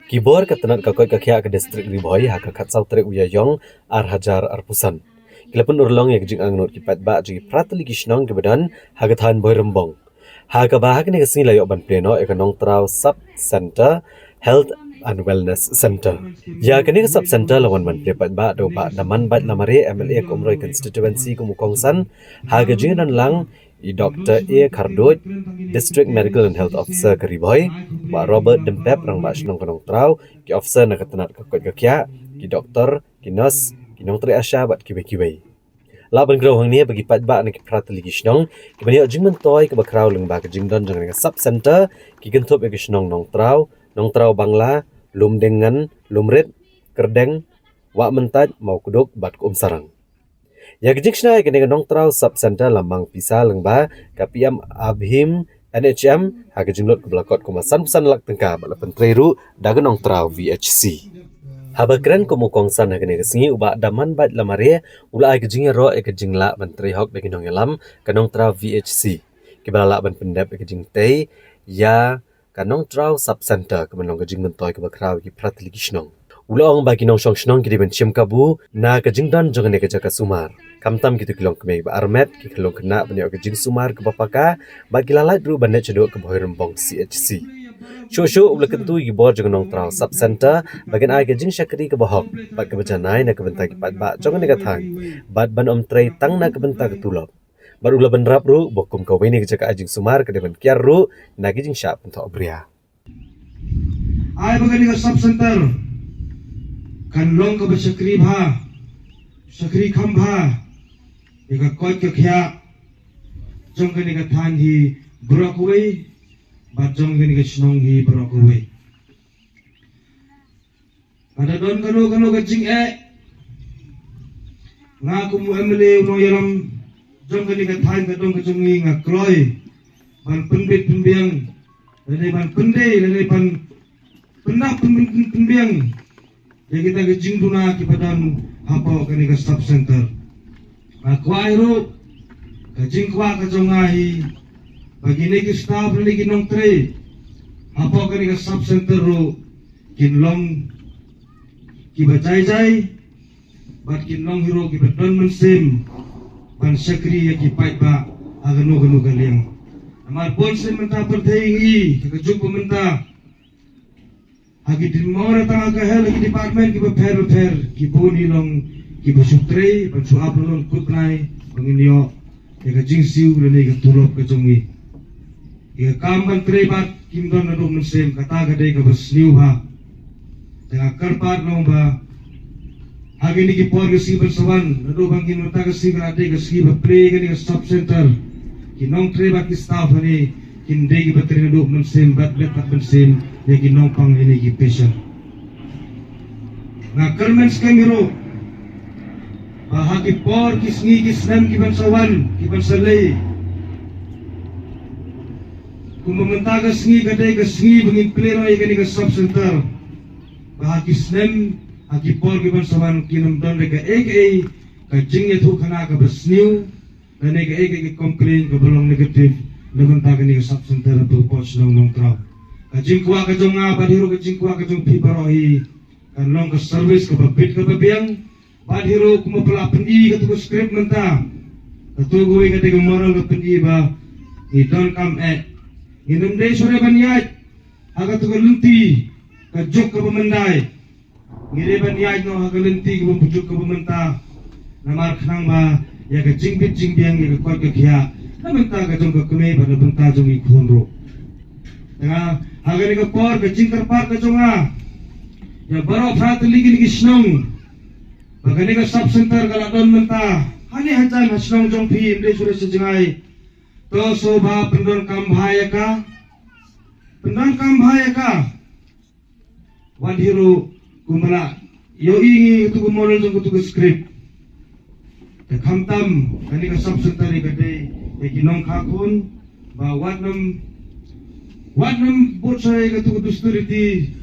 Kibor ketenat kakoi kakya ke distrik Ribhoi haka katsau trek uyayong ar hajar ar pusan. Kilepun urlong ya jing angnut kipat ba jigi prateli kishnong kebadan hagathan boy rembong. Haga bahag ni kesini layok ban pleno ekonong trau sub center health and wellness center. Ya kini ke sub center lawan ban plepat ba do ba daman bat lamare MLA Komroi constituency kumukongsan haga jing dan lang i Dr. A. Kardoj, District Medical and Health Officer ke Ribhoi, Pak Robert Dempep rang ba senong konong trau, ki officer nak ketenat kakot kakya, ki doktor, ki nurse, ki nong tri asya bat kibai-kibai. Laban grau hang ni bagi pat ba nak prateli ki senong, ki bani jing mentoy ke bakrau leng ba ke jing don jang sub center, ki gentup ki senong nong trau bangla, lum dengan, lumrit, kerdeng, wak mentaj mau kuduk bat kum sarang. Ya kejikshna kene nong trau sub center lamang pisa lengba kapiam abhim NHM haga jinglot ke belakot kumasan pesan lak tengka bala pentreru daga nong trau VHC. Haba keren kumukongsan haga ne kesingi uba daman bat lamare ula ai kejinga ro e kejingla menteri hok bagi nong yalam kanong trau VHC. Kibala lak ban pendep e kejing tei ya kanong trau sub center kemenong kejing mentoy ke bakrau ki pratli kishnong. Ulang bagi nong shong shnong kidi ben chim kabu na kejing dan jongane ke jaka sumar. Kamtam kitu kilong kemei ba armet ki kilong kena banyak kejing sumar ke bapaka bagi lalat dulu banyak cedok ke boy rembong CHC. Shosho ula kentu gi bor jong nong trau sub center bagian ai kejing syakri ke bohok bat ke bejanai na ke bentak ki pat ba jongane ke thang bat ban om trei tang na ke bentak ke tulop. Bat ula ben rap ru bokum ka weni ke jaka ajing sumar ke deban kiar ru na kejing syap untuk obria. Ai bagani ke sub center kan long ka basakri bha sakri khambha eka koi ka khya jongani ka than hi brokoi ba jongani ka snong hi brokoi ada don kano ka jing nga ku mu MLA no yalam jongani ka than ka dong ka jongi nga kroi ban penbit penbiang lele ban pende lele ban pendak penbiang ya kita ke jingduna ki padan hapo kani ka sub center akwairo ka jingkwa ka jongai bagi ne ki staff ne ki nong tre hapo kani ka sub center ro kinlong ki bajai bat kinlong hero ki padan mensim ban sakri ya ki pai ba agano gano kaliang amar pon se menta perteingi ka juk menta agi di mora tanga ka hel ki department ki befer ki boni long ki besutre ban su aplon kutnai banginyo e ka jingsiu le ka tulop ka jongi e kam ban tre bat kim don na do mensem kata ga dei ka besniu ha tanga karpat long ba agi ni ki por ka si bersawan na do bangin mata ka si ka dei ka si ba play ka ni ka sub center ki nong tre bat ki staff ni kindai ki bateri do mensem bat bet tak mensem lagi nongpang ini ki patient na kermen skengiro bahagi por kisngi kisnem ki bansawan ki bansalei kumamentaga sngi kadai ka sngi bangin klero ay kani ka sub center bahagi snem hagi por ki bansawan kinamdon ka aka ka jingye thu khana ka basniu dan ka aka ki complain ka belong negative namentaga ni ka sub center to poch nong trap kajingkwa kajong nga badhiro kajingkwa kajong piparohi kan long ka service ka babit ka babiang badhiro kumapala pendi ka tuko script menta katugoy ka tiga moral ka pendi ba ni don't come at inum day sore banyaj aga tuko lunti ka juk ka bamanday ngire banyaj no aga lunti ka babujuk ka bamenta namar khnang ba ya ka jingbit jingbiang ya ka kwat ka khya namenta ka jong ka kumay ba nabenta jong ikhonro nga agar ka por ka jingkar par ka jonga ya baro phat ligi ligi snong bagani ka sub center ka ladon menta hani hanjan hasnong jong phi inde sure se jingai to sobha pendon kam bhaya ka wadhiro kumala yo ingi tu kumolol jong tu script ta khamtam kani ka sub center ka dei e kinong khakun ba Wadnam botsay katu dusturiti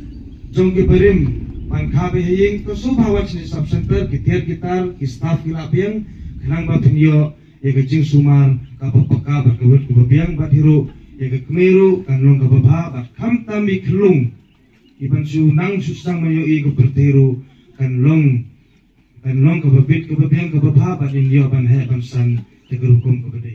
jongki berim pan khabe haying to subhawan ni sub center kitiar kitar ki staff kilapiang khnang ba pinyo ye ka jing sumar ka papaka ba kawet ko biang ba hiro ye ka kmeru kanong ka baba ba kham tam mi khlung iban su nang susang mayo I berteru kan long ke babit ke babiang ke babha ban India ban he ban san tegerukum ke bade